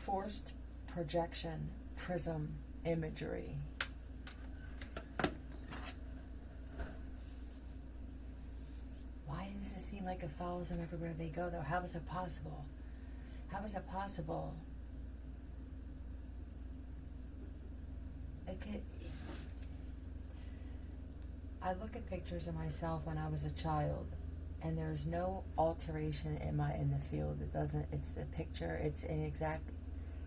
Forced projection prism imagery. Why does it seem like it follows them everywhere they go, though? How is it possible? How is it possible? I look at pictures of myself when I was a child, and there's no alteration in the field. It's a picture, it's an exact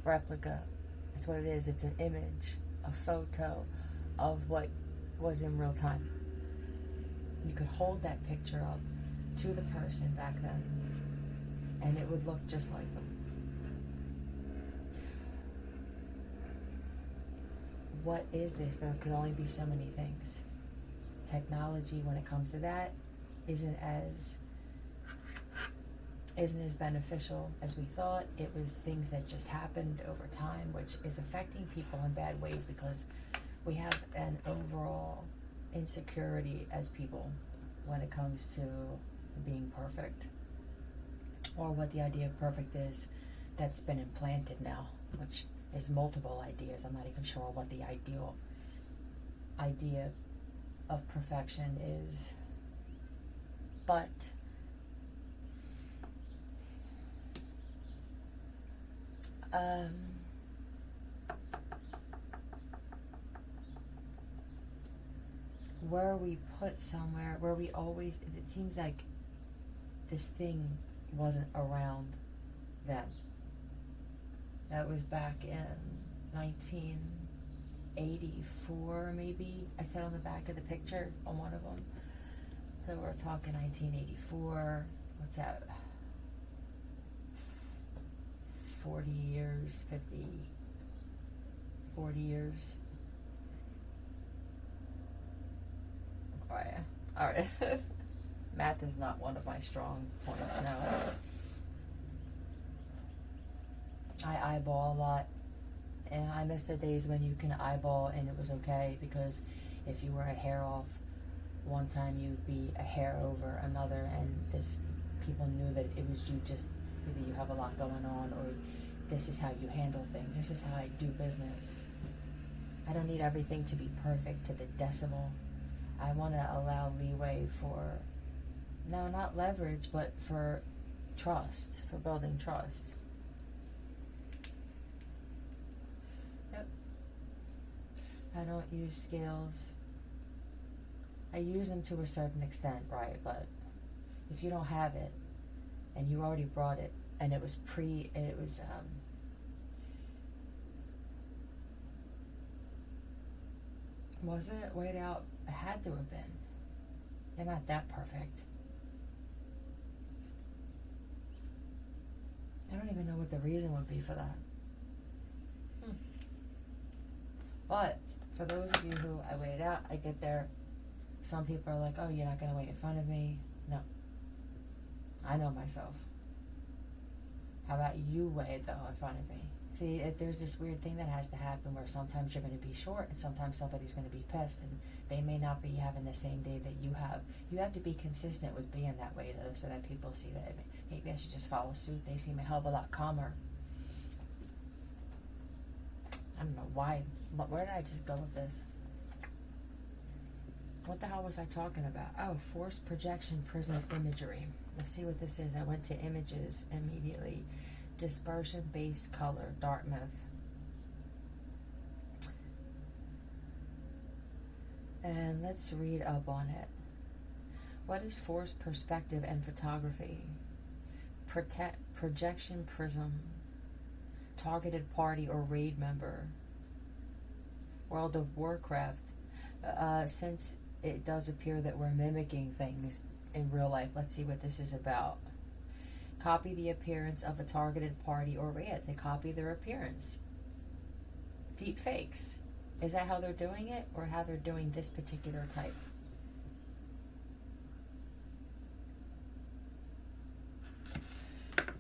replica. That's what it is. It's an image, a photo of what was in real time. You could hold that picture up to the person back then, and it would look just like them. What is this? There could only be so many things. Technology, when it comes to that, isn't as beneficial as we thought. It was things that just happened over time, which is affecting people in bad ways because we have an overall insecurity as people when it comes to being perfect, or what the idea of perfect is that's been implanted now, which is multiple ideas. I'm not even sure what the ideal idea of perfection is, but where we put somewhere where we always, it seems like this thing wasn't around then. That was back in 1984, maybe. I said on the back of the picture on one of them. So we're talking 1984. What's that? 40 years, 50, 40 years. All right. Math is not one of my strong points now. I eyeball a lot, and I miss the days when you can eyeball and it was okay, because if you were a hair off one time, you'd be a hair over another, and people knew that it was you, just either you have a lot going on or this is how you handle things. This is how I do business. I don't need everything to be perfect to the decimal. I want to allow leeway for, no, not leverage, but for trust, for building trust. Yep. I don't use scales. I use them to a certain extent, right? But if you don't have it and you already brought it and it was was it weighed out? It had to have been. They're not that perfect. I don't even know what the reason would be for that. But for those of you who I weighed out, I get there. Some people are like, oh, you're not going to weigh in front of me. No. I know myself. How about you weigh it, though, in front of me? See, there's this weird thing that has to happen where sometimes you're going to be short and sometimes somebody's going to be pissed, and they may not be having the same day that you have. You have to be consistent with being that way, though, so that people see that maybe I should just follow suit. They seem a hell of a lot calmer. I don't know why. Where did I just go with this? What the hell was I talking about? Oh, forced projection prism imagery. Let's see what this is. I went to images immediately. Dispersion-based color, Dartmouth. And let's read up on it. What is forced perspective and photography? Projection prism. Targeted party or raid member. World of Warcraft. Since it does appear that we're mimicking things in real life, let's see what this is about. Copy the appearance of a targeted party or raid. They copy their appearance. Deep fakes. Is that how they're doing it, or how they're doing this particular type?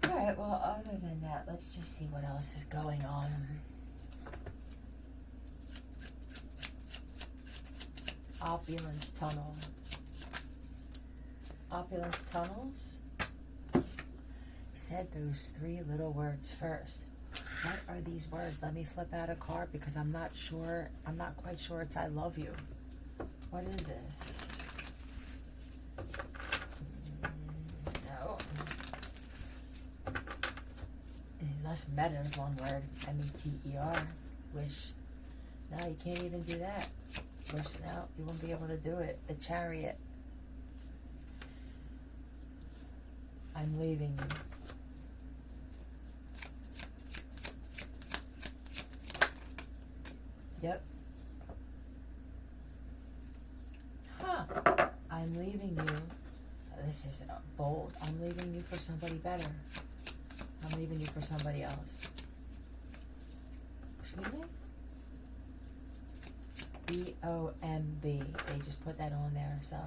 Alright, well, other than that, let's just see what else is going on. Opulence tunnel. Opulence tunnels? Said those three little words first. What are these words? Let me flip out a card because I'm not quite sure it's I love you. What is this? No. Unless meta is one word. M-E-T-E-R. Wish. No, you can't even do that. Wish. No, you won't be able to do it. The Chariot. I'm leaving you. Yep. Huh. I'm leaving you. This is bold. I'm leaving you for somebody better. I'm leaving you for somebody else. Excuse me? B-O-M-B. They just put that on there, so.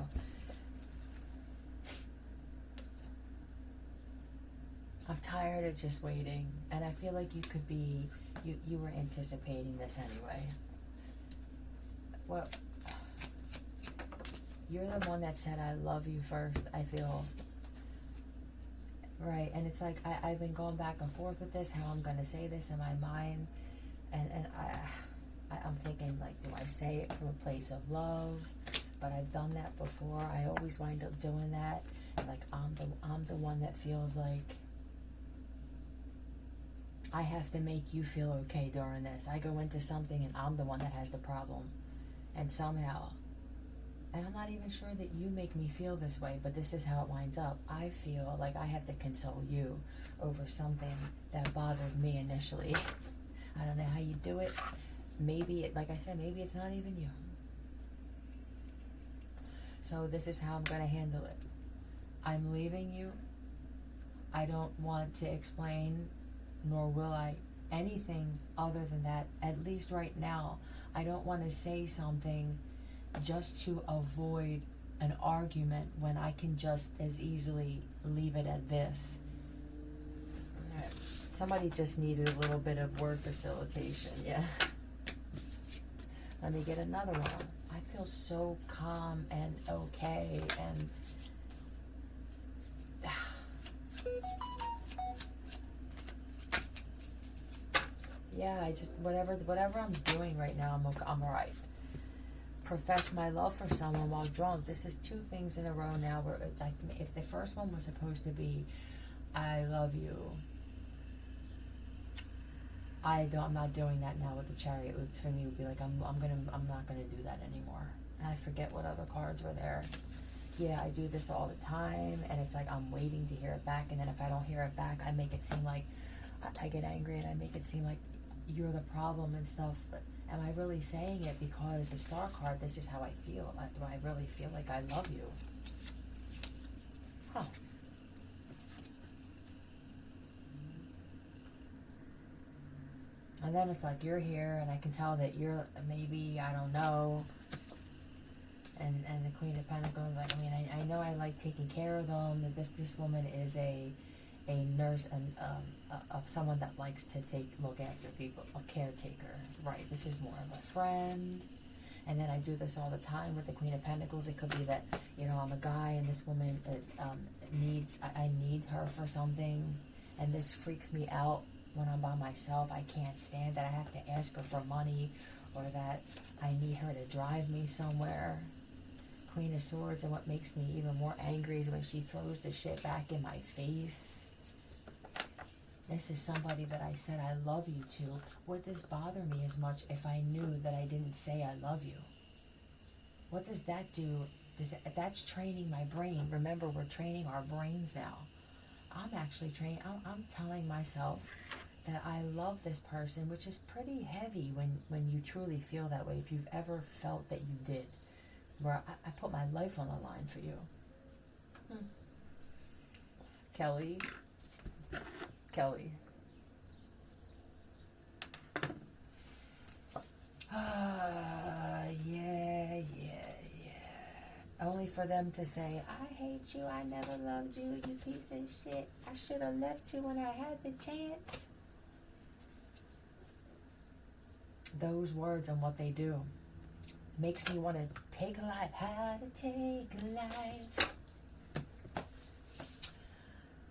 I'm tired of just waiting. And I feel like you could be, you were anticipating this anyway. Well, you're the one that said I love you first, I feel. Right, and it's like I've been going back and forth with this, how I'm going to say this in my mind. And I'm thinking, like, do I say it from a place of love? But I've done that before. I always wind up doing that. Like, I'm the one that feels like I have to make you feel okay during this. I go into something and I'm the one that has the problem. And somehow, and I'm not even sure that you make me feel this way, but this is how it winds up. I feel like I have to console you over something that bothered me initially. I don't know how you do it. Maybe, like I said, maybe it's not even you. So this is how I'm going to handle it. I'm leaving you. I don't want to explain, nor will I, anything other than that, at least right now. I don't want to say something just to avoid an argument when I can just as easily leave it at this. Somebody just needed a little bit of word facilitation, yeah. Let me get another one. I feel so calm and okay and yeah, I just whatever I'm doing right now, I'm alright. Profess my love for someone while drunk. This is 2 things in a row now where, like, if the first one was supposed to be I love you, I'm not doing that now with the Chariot. For me, it would be like I'm not gonna do that anymore. And I forget what other cards were there. Yeah, I do this all the time, and it's like I'm waiting to hear it back, and then if I don't hear it back, I make it seem like I get angry, and I make it seem like you're the problem and stuff. But am I really saying it because the Star card, this is how I feel? Do I really feel like I love you? Huh. And then it's like you're here, and I can tell that you're maybe, I don't know. And the Queen of Pentacles, like, I mean, I know I like taking care of them. This woman is a nurse and someone that likes to look after people, a caretaker, right? This is more of a friend. And then I do this all the time with the Queen of Pentacles. It could be that, you know, I'm a guy and this woman I need her for something, and this freaks me out when I'm by myself. I can't stand that I have to ask her for money, or that I need her to drive me somewhere. Queen of Swords, and what makes me even more angry is when she throws the shit back in my face. This is somebody that I said I love you to. Would this bother me as much if I knew that I didn't say I love you? What does that do? That's training my brain. Remember, we're training our brains now. I'm actually training. I'm telling myself that I love this person, which is pretty heavy when you truly feel that way. If you've ever felt that you did, where I put my life on the line for you. Kelly. Yeah. Only for them to say, I hate you, I never loved you, you piece of shit. I should have left you when I had the chance. Those words and what they do makes me want to take a life. How to take a life.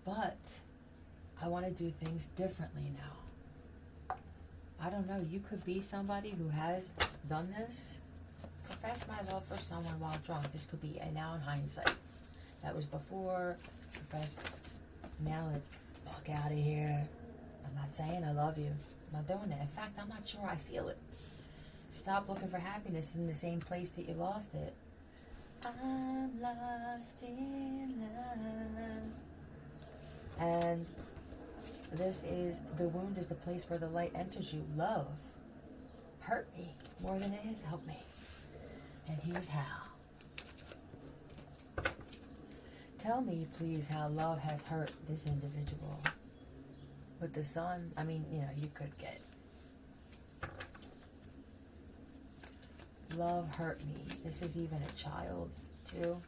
But I want to do things differently now. I don't know, you could be somebody who has done this. Profess my love for someone while drunk. This could be a now in hindsight. That was before. Profess. Now it's fuck out of here. I'm not saying I love you. I'm not doing it. In fact, I'm not sure I feel it. Stop looking for happiness in the same place that you lost it. I'm lost in love. And this is, the wound is the place where the light enters you. Love hurt me more than it has helped me. And here's how. Tell me, please, how love has hurt this individual. With the sun, I mean, you know, you could get. Love hurt me. This is even a child, too.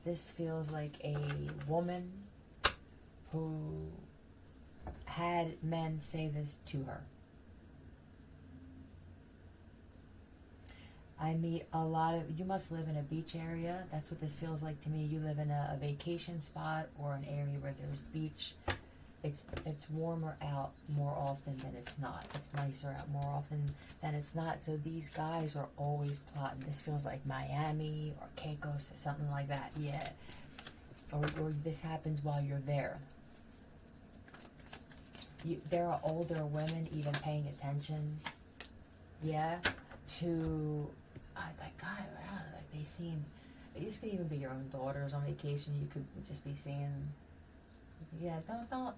This feels like a woman who had men say this to her. I meet a lot of, you must live in a beach area. That's what this feels like to me. You live in a vacation spot or an area where there's beach. It's warmer out more often than it's not. It's nicer out more often than it's not. So these guys are always plotting. This feels like Miami or Caicos or something like that. Yeah. Or this happens while you're there. There are older women even paying attention. Yeah. To like, God, wow, like they seem. This could even be your own daughters on vacation. You could just be seeing. Yeah, don't.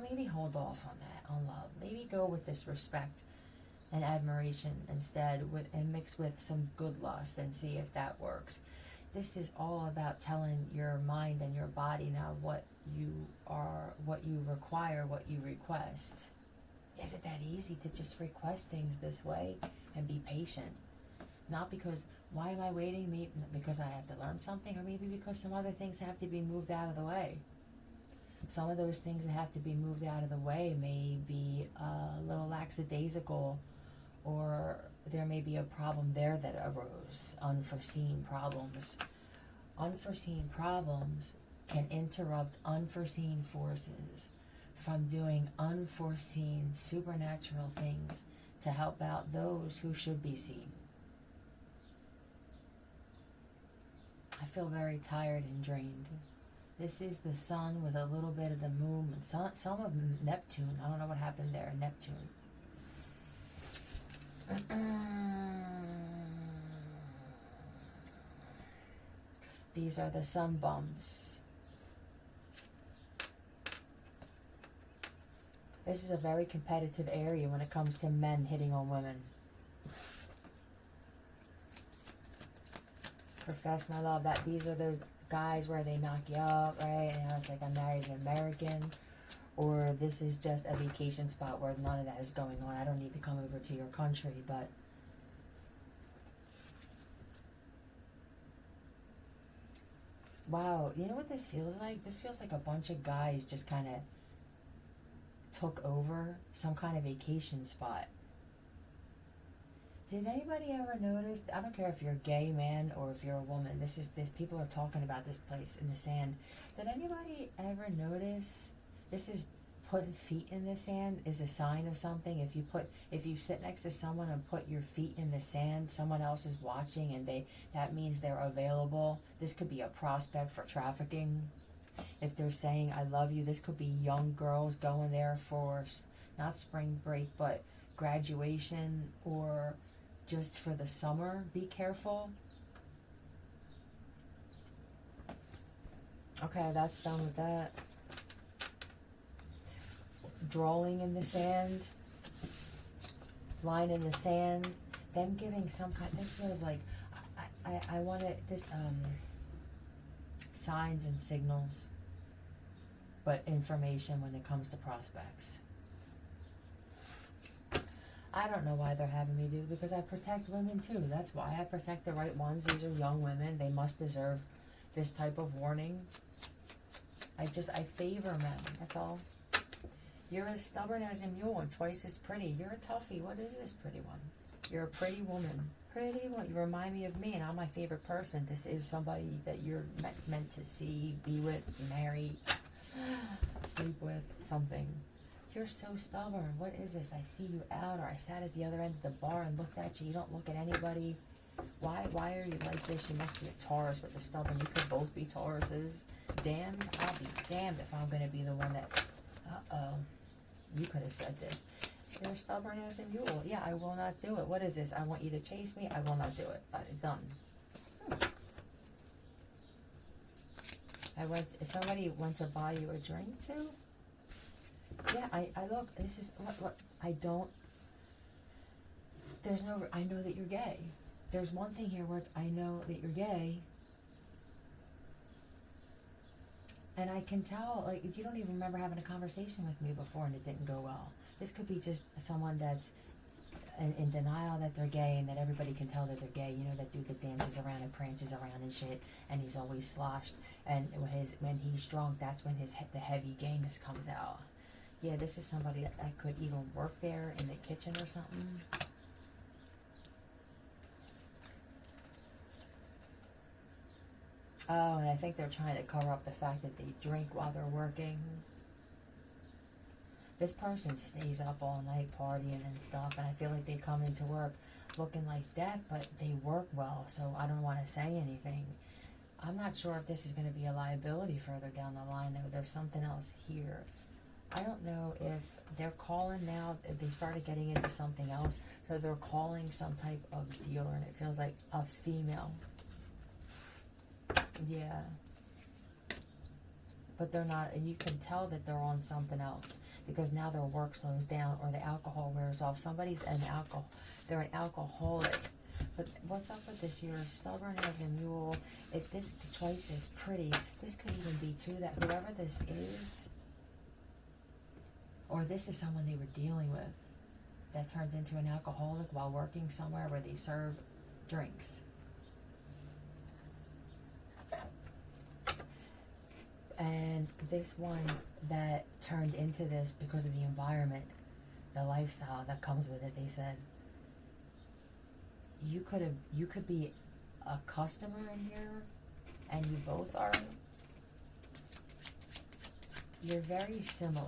Maybe hold off on that, on love. Maybe go with this respect and admiration instead, and mix with some good lust and see if that works. This is all about telling your mind and your body now what you are, what you require, what you request. Is it that easy to just request things this way and be patient? Not because, why am I waiting? Maybe because I have to learn something, or maybe because some other things have to be moved out of the way. Some of those things that have to be moved out of the way may be a little lackadaisical, or there may be a problem there that arose, unforeseen problems. Unforeseen problems can interrupt unforeseen forces from doing unforeseen supernatural things to help out those who should be seen. I feel very tired and drained. This is the sun with a little bit of the moon and some of Neptune. I don't know what happened there, Neptune. These are the sun bumps. This is a very competitive area when it comes to men hitting on women. Profess my love. That these are the guys where they knock you up, right? And it's like, I'm married an American. Or this is just a vacation spot where none of that is going on. I don't need to come over to your country, but wow, you know what this feels like? This feels like a bunch of guys just kind of took over some kind of vacation spot. Did anybody ever notice? I don't care if you're a gay man or if you're a woman. This people are talking about this place in the sand. Did anybody ever notice? This is putting feet in the sand is a sign of something. If you sit next to someone and put your feet in the sand, someone else is watching, and that means they're available. This could be a prospect for trafficking. If they're saying I love you, this could be young girls going there for not spring break but graduation or just for the summer. Be careful. Okay, that's done with that. Drawing in the sand, line in the sand, them giving some kind. This feels like I wanted this signs and signals, but information when it comes to prospects. I don't know why they're having me do, because I protect women too. That's why I protect the right ones. These are young women. They must deserve this type of warning. I favor men. That's all. You're as stubborn as a mule and twice as pretty. You're a toughie. What is this pretty one? You're a pretty woman. Pretty one. You remind me of me, and I'm my favorite person. This is somebody that you're meant to see, be with, marry, sleep with, something. you're so stubborn. What is this? I see you out, or I sat at the other end of the bar and looked at you. You don't look at anybody. Why are you like this? You must be a Taurus with a stubborn. You could both be Tauruses. Damn, I'll be damned if I'm gonna be the one that, you could have said this. You're stubborn as a mule. Yeah, I will not do it. What is this? I want you to chase me. I will not do it. Done. Somebody went to buy you a drink too? Yeah, I look, this is, what, I don't, there's no, I know that you're gay. There's one thing here where it's, I know that you're gay. And I can tell, like, if you don't even remember having a conversation with me before and it didn't go well. This could be just someone that's in denial that they're gay and that everybody can tell that they're gay. You know, that dude that dances around and prances around and shit, and he's always sloshed. And when he's drunk, that's when the heavy gayness comes out. Yeah, this is somebody that could even work there in the kitchen or something. Oh, and I think they're trying to cover up the fact that they drink while they're working. This person stays up all night partying and stuff, and I feel like they come into work looking like death, but they work well, so I don't want to say anything. I'm not sure if this is going to be a liability further down the line, though. There's something else here. I don't know if they're calling now, if they started getting into something else, so they're calling some type of dealer, and it feels like a female. Yeah. But they're not, and you can tell that they're on something else, because now their work slows down or the alcohol wears off. Somebody's they're an alcoholic. But what's up with this? You're stubborn as a mule. If this choice is pretty, this could even be too that whoever this is, or this is someone they were dealing with that turned into an alcoholic while working somewhere where they serve drinks. And this one that turned into this because of the environment, the lifestyle that comes with it, they said, you could be a customer in here, and you both are. You're very similar.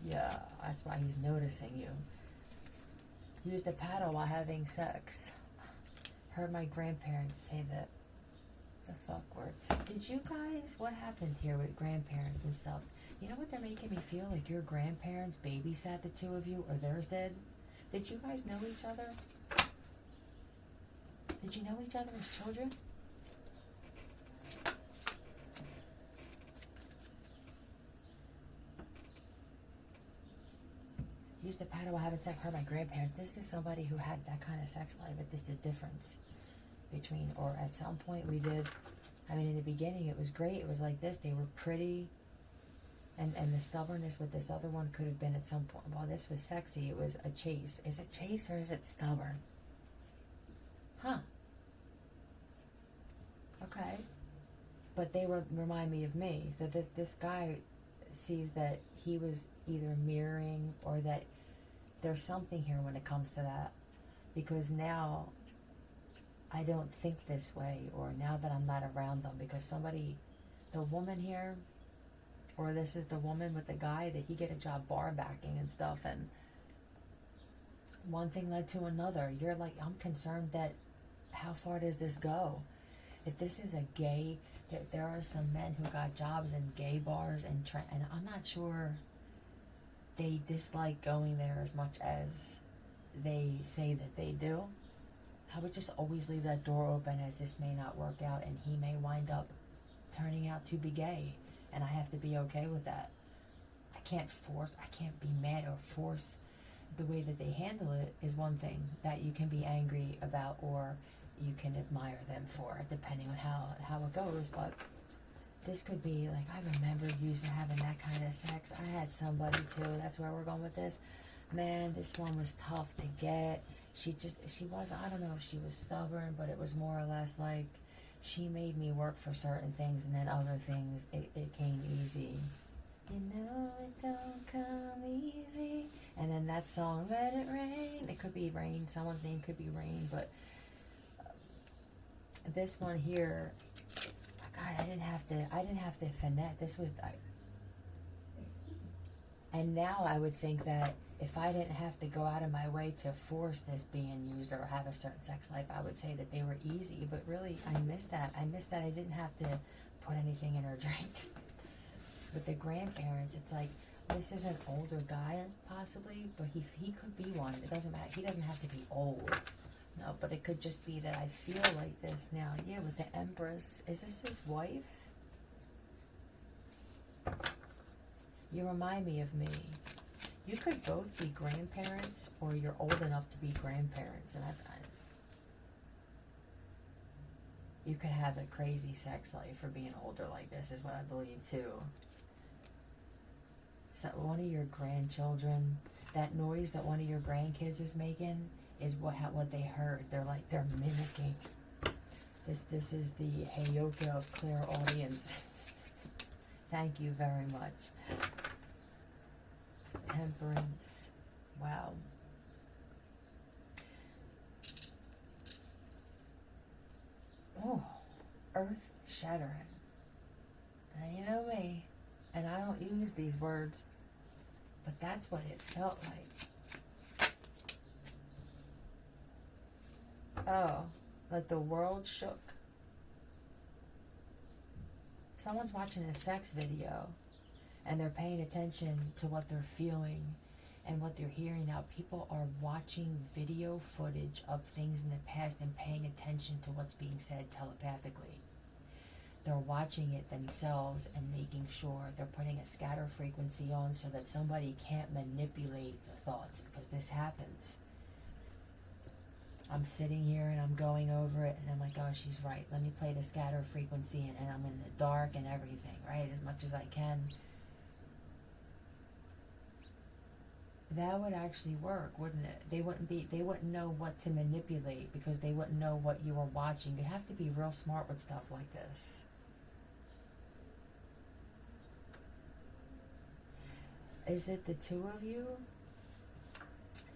Yeah, that's why he's noticing you. Used a paddle while having sex. Heard my grandparents say that. The fuck word. Did you guys, what happened here with grandparents and stuff? You know what they're making me feel? Like your grandparents babysat the two of you, or theirs did? Did you guys know each other? Did you know each other as children? Used to paddle while having sex. Heard my grandparents. This is somebody who had that kind of sex life, but this is the difference between, or at some point we did. I mean, in the beginning it was great. It was like this. They were pretty. And the stubbornness with this other one could have been at some point. While this was sexy, it was a chase. Is it chase or is it stubborn? Huh. Okay. But they remind me of me. So that this guy sees that he was either mirroring, or that there's something here when it comes to that. Because now I don't think this way, or now that I'm not around them, because somebody, the woman here, or this is the woman with the guy, that he get a job bar backing and stuff, and one thing led to another. You're like, I'm concerned that how far does this go? If this is a gay, there are some men who got jobs in gay bars, and I'm not sure they dislike going there as much as they say that they do. I would just always leave that door open, as this may not work out and he may wind up turning out to be gay, and I have to be okay with that. I can't be mad or force. The way that they handle it is one thing that you can be angry about, or you can admire them for, depending on how it goes. But this could be like, I remember used to having that kind of sex. I had somebody too, that's where we're going with this. Man, this one was tough to get. She was, I don't know if she was stubborn, but it was more or less like she made me work for certain things, and then other things, it came easy. You know it don't come easy. And then that song, Let It Rain. It could be Rain. Someone's name could be Rain, but this one here, God, I didn't have to finesse. This was, And now I would think that if I didn't have to go out of my way to force this being used or have a certain sex life, I would say that they were easy. But really, I miss that. I miss that I didn't have to put anything in her drink. With the grandparents, it's like, this is an older guy, possibly, but he could be one. It doesn't matter. He doesn't have to be old. No, but it could just be that I feel like this now. Yeah, with the Empress. Is this his wife? You remind me of me. You could both be grandparents, or you're old enough to be grandparents, and you could have a crazy sex life for being older like this, is what I believe too. So one of your grandchildren, that noise that one of your grandkids is making is what they heard. They're mimicking. This is the Heyoka of clairaudience. Thank you very much. Temperance. Wow. Oh, earth shattering. Now, you know me, and I don't use these words, but that's what it felt like. Oh, like the world shook. Someone's watching a sex video and they're paying attention to what they're feeling and what they're hearing. Now, people are watching video footage of things in the past and paying attention to what's being said telepathically. They're watching it themselves and making sure they're putting a scatter frequency on so that somebody can't manipulate the thoughts, because this happens. I'm sitting here and I'm going over it and I'm like, oh, she's right. Let me play the scatter frequency, and I'm in the dark and everything, right? As much as I can. That would actually work, wouldn't it? They wouldn't know what to manipulate, because they wouldn't know what you were watching. You'd have to be real smart with stuff like this. Is it the two of you?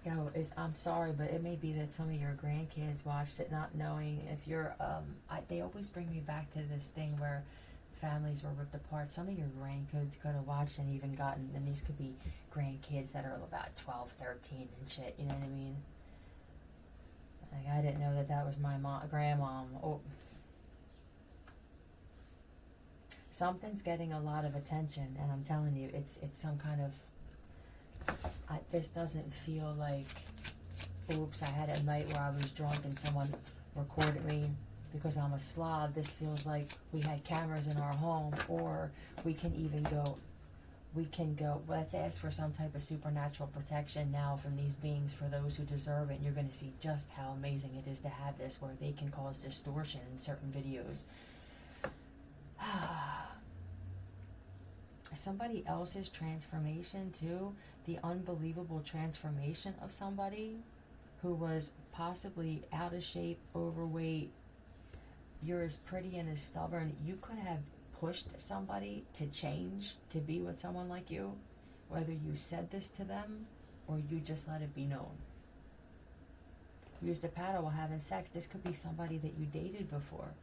Yo, I'm sorry, but it may be that some of your grandkids watched it, not knowing if you're, they always bring me back to this thing where families were ripped apart. Some of your grandkids could have watched and even gotten, and these could be grandkids that are about 12, 13 and shit, you know what I mean? Like, I didn't know that was my grandmom. Oh. Something's getting a lot of attention, and I'm telling you, it's some kind of, this doesn't feel like, oops, I had a night where I was drunk and someone recorded me because I'm a slob. This feels like we had cameras in our home, or we can go, let's ask for some type of supernatural protection now from these beings for those who deserve it. And you're going to see just how amazing it is to have this, where they can cause distortion in certain videos. Somebody else's transformation too, the unbelievable transformation of somebody who was possibly out of shape, overweight. You're as pretty and as stubborn. You could have pushed somebody to change, to be with someone like you, whether you said this to them or you just let it be known. Used a paddle while having sex. This could be somebody that you dated before.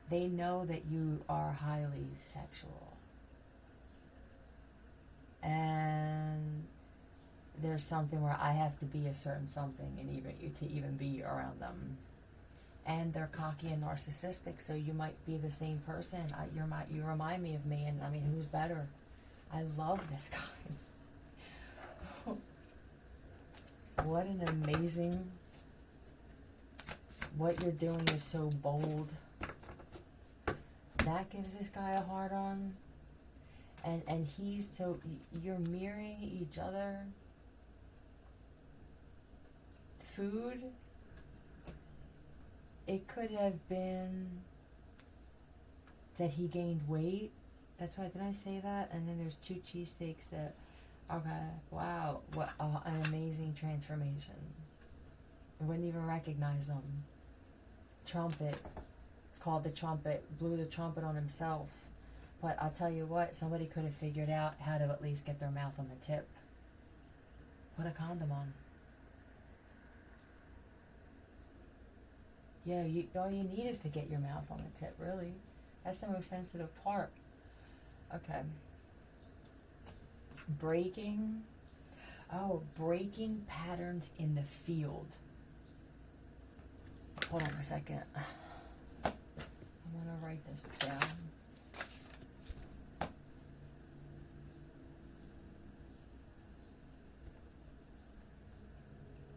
They know that you are highly sexual. And there's something where I have to be a certain something to even be around them. And they're cocky and narcissistic, so you might be the same person. You remind me of me, and I mean, who's better? I love this guy. What an amazing, what you're doing is so bold. That gives this guy a hard on. And he's so, you're mirroring each other. Food, it could have been that he gained weight. That's why, did I say that? And then there's 2 cheesesteaks that, okay, wow, what an amazing transformation. I wouldn't even recognize them. Trumpet, called the trumpet, blew the trumpet on himself. But I'll tell you what, somebody could have figured out how to at least get their mouth on the tip. Put a condom on. Yeah, all you need is to get your mouth on the tip, really. That's the most sensitive part. Okay. Breaking. Oh, breaking patterns in the field. Hold on a second. I want to write this down.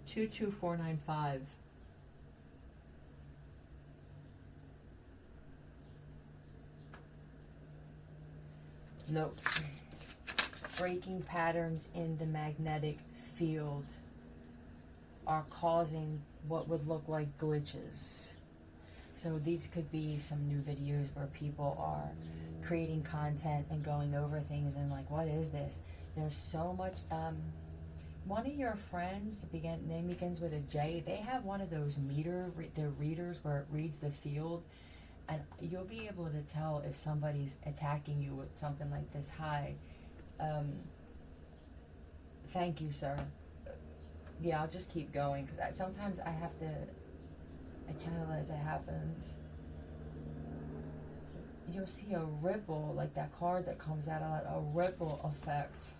$22495. Nope. Breaking patterns in the magnetic field are causing what would look like glitches. So these could be some new videos where people are creating content and going over things and like, what is this? There's so much. One of your friends, name begins with a J, they have one of those their readers where it reads the field, and you'll be able to tell if somebody's attacking you with something like this. Hi. Thank you, sir. Yeah, I'll just keep going because sometimes I have to. I channel as it happens. You'll see a ripple, like that card that comes out a ripple effect.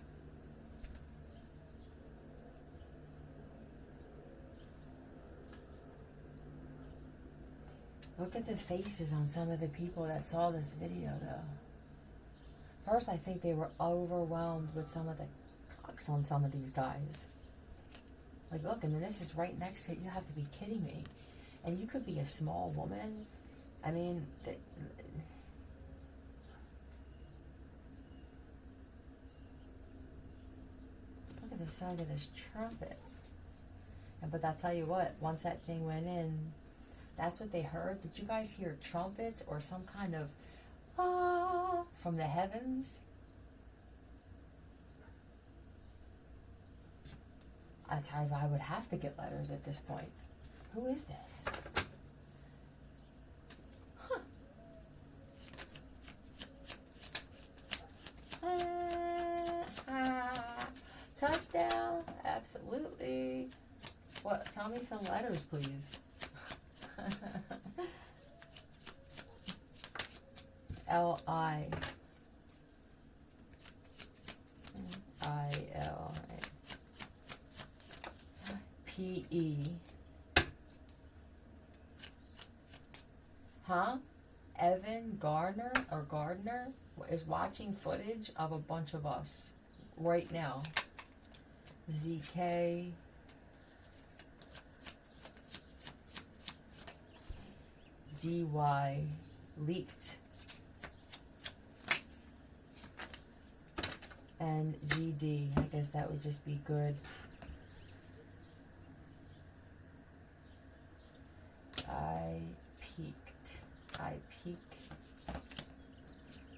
Look at the faces on some of the people that saw this video, though. First, I think they were overwhelmed with some of the cocks on some of these guys. Like, look, and then this is right next to it. You have to be kidding me. And you could be a small woman. I mean, look at the size of this trumpet. But I'll tell you what, once that thing went in, that's what they heard. Did you guys hear trumpets or some kind of ah from the heavens? I would have to get letters at this point. Who is this? Touchdown. Absolutely. What? Tell me some letters, please. L-I. I-L. P-E. Huh? Evan Gardner is watching footage of a bunch of us right now. ZK. DY leaked. And GD. I guess that would just be good.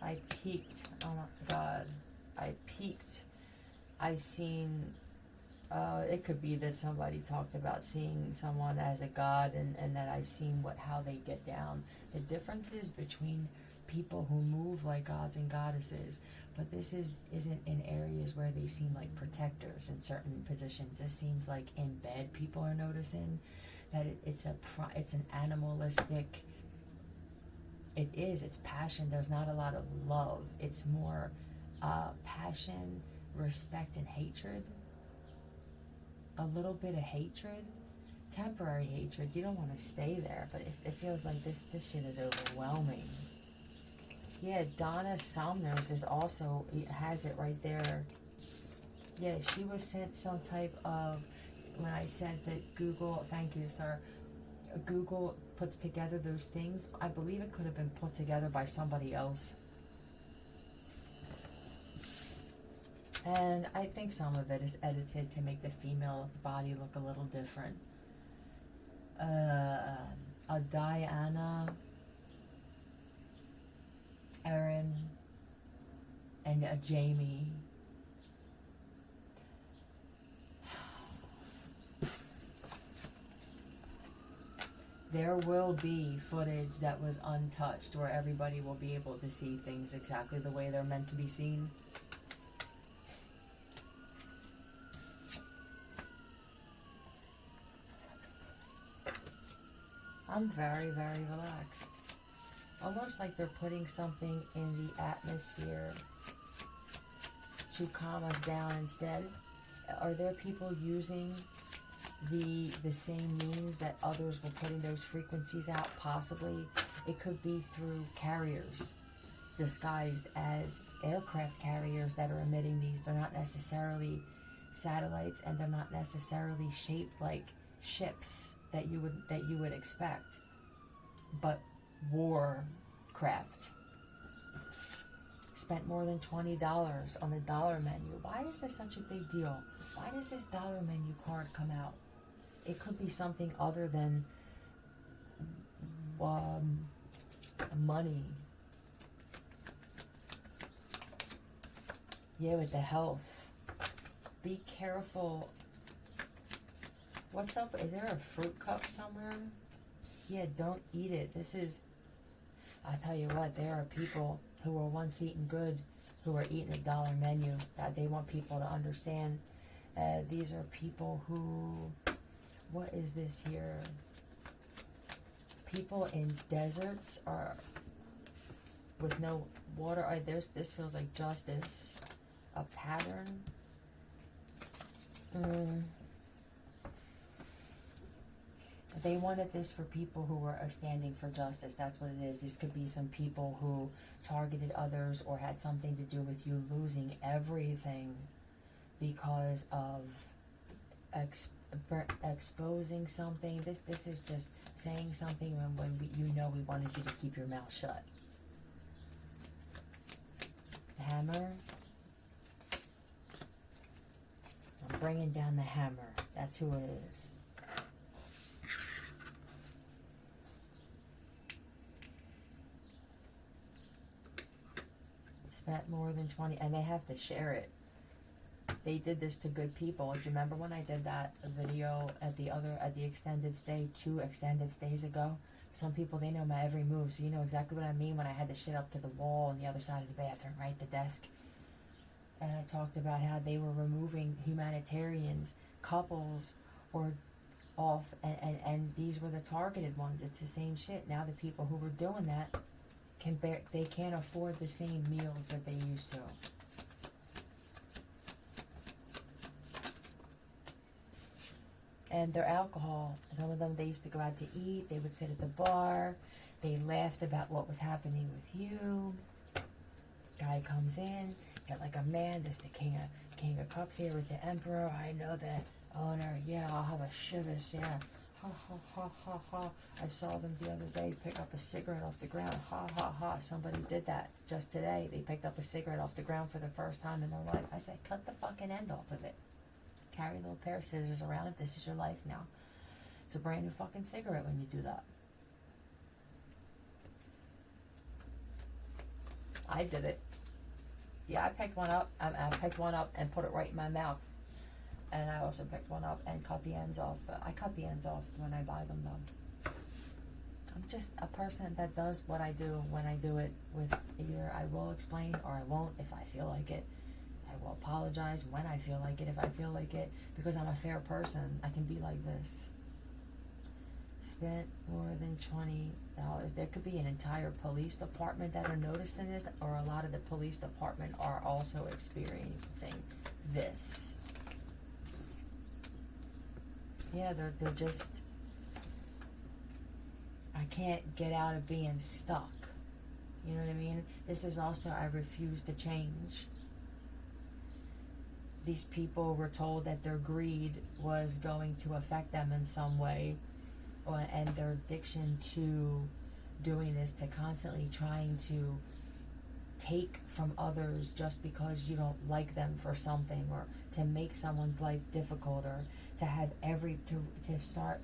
I peaked. Oh my God. I peaked. I seen, it could be that somebody talked about seeing someone as a god and that I've seen how they get down. The differences between people who move like gods and goddesses, but this isn't in areas where they seem like protectors in certain positions. This seems like in bed people are noticing that it's an animalistic. It's passion. There's not a lot of love. It's more passion, respect, and hatred. A little bit of hatred, temporary hatred. You don't want to stay there, but it feels like this shit is overwhelming. Yeah, Donna Somners is also, has it right there. Yeah, she was sent some type of, when I said that Google, thank you, sir, Google puts together those things, I believe it could have been put together by somebody else. And I think some of it is edited to make the female body look a little different. A Diana, Erin, and a Jamie. There will be footage that was untouched where everybody will be able to see things exactly the way they're meant to be seen. I'm very, very relaxed. Almost like they're putting something in the atmosphere to calm us down instead? Are there people using the same means that others were putting those frequencies out? Possibly. It could be through carriers disguised as aircraft carriers that are emitting these. They're not necessarily satellites, and they're not necessarily shaped like ships that you would expect, but war craft. Spent more than $20 on the dollar menu. Why is this such a big deal? Why does this dollar menu card come out? It could be something other than money. Yeah, with the health. Be careful. What's up? Is there a fruit cup somewhere? Yeah, don't eat it. This is... I tell you what, there are people who were once eating good who are eating a dollar menu. That they want people to understand. These are people who... What is this here? People in deserts are with no water. This feels like justice. A pattern. They wanted this for people who were standing for justice. That's what it is. This could be some people who targeted others or had something to do with you losing everything because of exposing something. This is just saying something when we wanted you to keep your mouth shut. Hammer. I'm bringing down the hammer. That's who it is. Spent more than 20, and they have to share it. They did this to good people. Do you remember when I did that video at the extended stay 2 extended stays ago? Some people, they know my every move, so you know exactly what I mean when I had the shit up to the wall on the other side of the bathroom, right? The desk. And I talked about how they were removing humanitarians, couples, or off, and these were the targeted ones. It's the same shit. Now the people who were doing that they can't afford the same meals that they used to. And their alcohol, some of them, they used to go out to eat, they would sit at the bar, they laughed about what was happening with you. Guy comes in, got like a man, this the king of cups here with the emperor. I know that owner, yeah, I'll have a shivers, yeah. Ha ha ha ha ha. I saw them the other day pick up a cigarette off the ground. Ha ha ha. Somebody did that just today. They picked up a cigarette off the ground for the first time in their life. I said, cut the fucking end off of it. Carry a little pair of scissors around if this is your life now. It's a brand new fucking cigarette when you do that. I did it. Yeah, I picked one up. I picked one up and put it right in my mouth. And I also picked one up and cut the ends off. But I cut the ends off when I buy them, though. I'm just a person that does what I do when I do it. With either I will explain or I won't if I feel like it. I will apologize when I feel like it, if I feel like it. Because I'm a fair person. I can be like this. Spent more than $20. There could be an entire police department that are noticing this, or a lot of the police department are also experiencing this. Yeah, they're just... I can't get out of being stuck. You know what I mean? This is also, I refuse to change. These people were told that their greed was going to affect them in some way, and their addiction to doing this, to constantly trying to take from others just because you don't like them for something, or to make someone's life difficult, or to have to start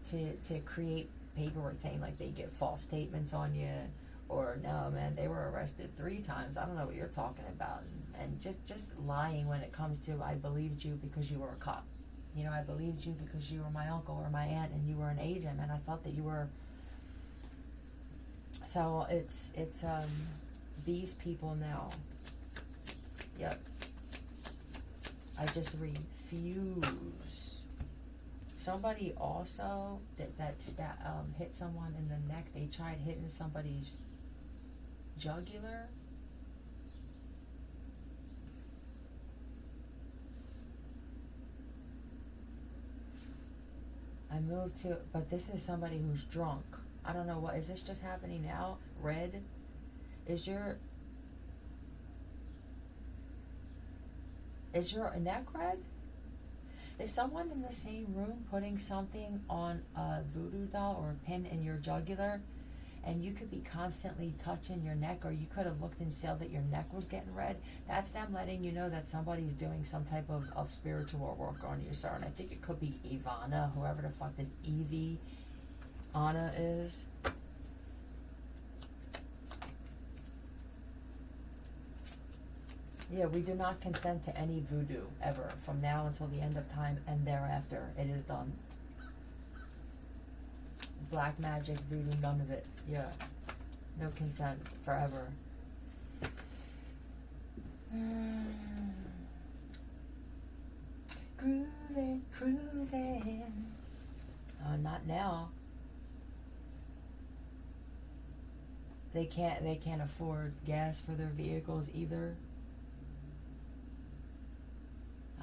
to create paperwork saying like they give false statements on you, or no man, they were arrested 3 times, I don't know what you're talking about, and just lying when it comes to I believed you because you were a cop, you know, I believed you because you were my uncle or my aunt and you were an agent and I thought that you were. So it's these people now. Yep. I just refuse. Somebody also hit someone in the neck. They tried hitting somebody's jugular. moved to, but this is somebody who's drunk. I don't know what, is this just happening now? Red? Is your neck red? Is someone in the same room putting something on a voodoo doll or a pin in your jugular? And you could be constantly touching your neck, or you could have looked and saw that your neck was getting red. That's them letting you know that somebody's doing some type of spiritual work on you, sir. And I think it could be Ivana, whoever the fuck this Evie Anna is. Yeah, we do not consent to any voodoo, ever, from now until the end of time and thereafter. It is done. Black magic, voodoo, none of it. Yeah. No consent, forever. Grooving, cruising. Oh, not now. They can't afford gas for their vehicles either.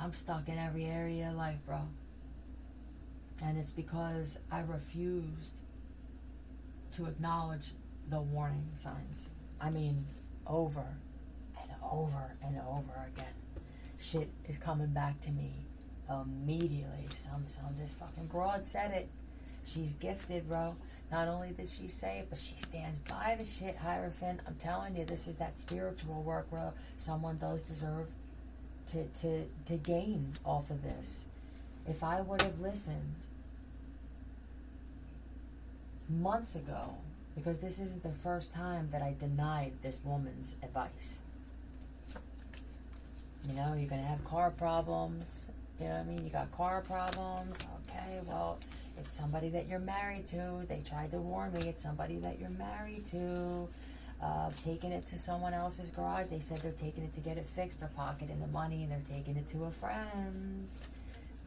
I'm stuck in every area of life, bro. And it's because I refused to acknowledge the warning signs. I mean, over and over and over again. Shit is coming back to me immediately. This fucking broad said it. She's gifted, bro. Not only did she say it, but she stands by the shit, Hierophant. I'm telling you, this is that spiritual work, bro. Someone does deserve to gain off of this. If I would have listened months ago, because this isn't the first time that I denied this woman's advice. You know, you're gonna have car problems. You know what I mean? You got car problems. Okay, well, it's somebody that you're married to. They tried to warn me. It's somebody that you're married to. Taking it to someone else's garage. They said they're taking it to get it fixed. They're pocketing the money and they're taking it to a friend.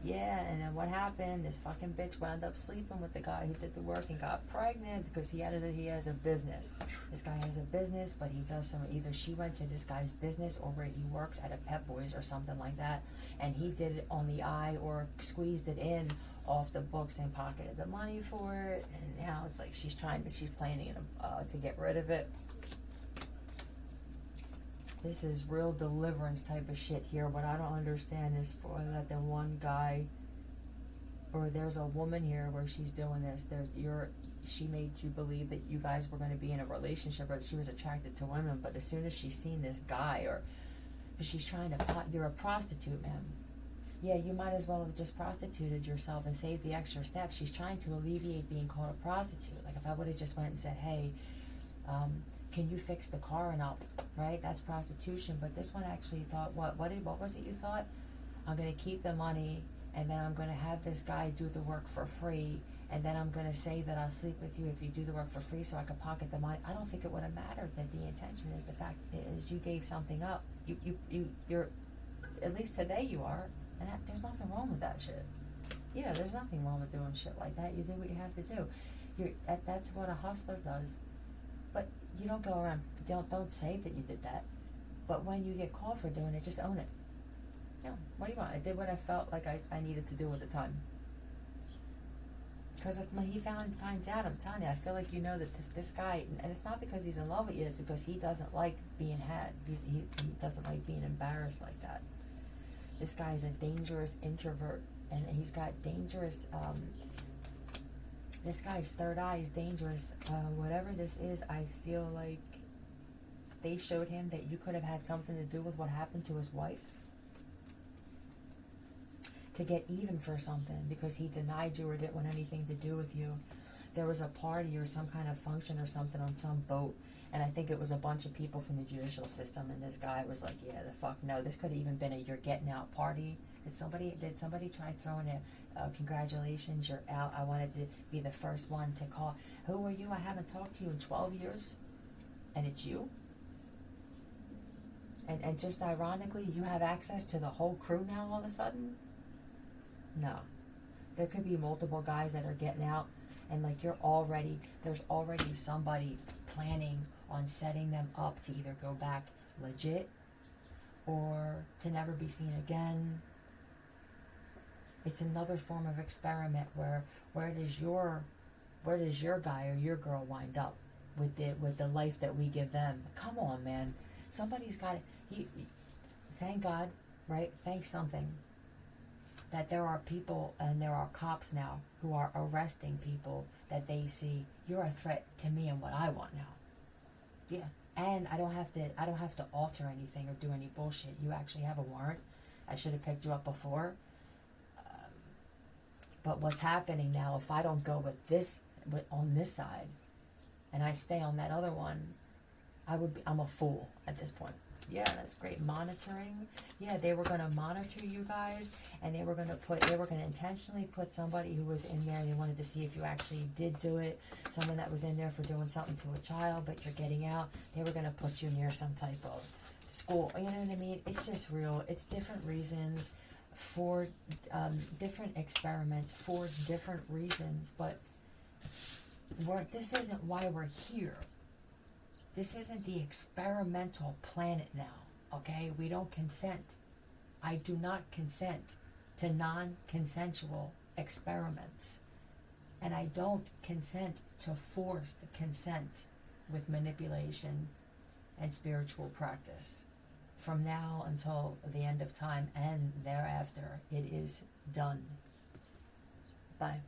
Yeah, and then what happened? This fucking bitch wound up sleeping with the guy who did the work and got pregnant because he has a business. This guy has a business, but he does some, either she went to this guy's business or where he works at a Pep Boys or something like that, and he did it on the eye or squeezed it in off the books and pocketed the money for it. And now it's like she's planning to get rid of it. This is real deliverance type of shit here. What I don't understand is for that the one guy, or there's a woman here where she's doing this. She made you believe that you guys were going to be in a relationship, or that she was attracted to women. But as soon as she's seen this guy, she's trying to you're a prostitute, ma'am. Yeah, you might as well have just prostituted yourself and saved the extra steps. She's trying to alleviate being called a prostitute. Like if I would have just went and said, hey, can you fix the car and I'll, right? That's prostitution. But this one actually thought, what was it you thought? I'm going to keep the money and then I'm going to have this guy do the work for free, and then I'm going to say that I'll sleep with you if you do the work for free so I can pocket the money. I don't think it would have mattered that the intention is. The fact is you gave something up. You're, at least today you are, and there's nothing wrong with that shit. Yeah, there's nothing wrong with doing shit like that. You do what you have to do. That's what a hustler does. But you don't go around, don't say that you did that. But when you get called for doing it, just own it. You know, what do you want? I did what I felt like I needed to do at the time. Because when he finds out, I'm telling you, I feel like you know that this guy, and it's not because he's in love with you, it's because he doesn't like being had. He doesn't like being embarrassed like that. This guy is a dangerous introvert, and he's got dangerous, this guy's third eye is dangerous. Whatever this is, I feel like they showed him that you could have had something to do with what happened to his wife. To get even for something, because he denied you or didn't want anything to do with you. There was a party or some kind of function or something on some boat, and I think it was a bunch of people from the judicial system, and this guy was like, yeah, the fuck no. This could have even been a you're getting out party. Did somebody try throwing a congratulations, you're out, I wanted to be the first one to call. Who are you? I haven't talked to you in 12 years, and it's you? And just ironically, you have access to the whole crew now all of a sudden? No. There could be multiple guys that are getting out, and like there's already somebody planning on setting them up to either go back legit or to never be seen again. It's another form of experiment where does your guy or your girl wind up with the life that we give them? Come on, man. Somebody's got he thank God, right? Thank something that there are people and there are cops now who are arresting people that they see you're a threat to me and what I want now. Yeah. And I don't have to alter anything or do any bullshit. You actually have a warrant. I should have picked you up before. But what's happening now, if I don't go on this side and I stay on that other one, I'm a fool at this point. Yeah, that's great. Monitoring. Yeah, they were going to monitor you guys, and they were going to intentionally put somebody who was in there. They wanted to see if you actually did do it. Someone that was in there for doing something to a child, but you're getting out. They were going to put you near some type of school. You know what I mean? It's just real. It's different reasons for different experiments for different reasons, but this isn't why we're here. This isn't the experimental planet now, okay? We don't consent. I do not consent to non-consensual experiments. And I don't consent to forced consent with manipulation and spiritual practice. From now until the end of time and thereafter, it is done. Bye.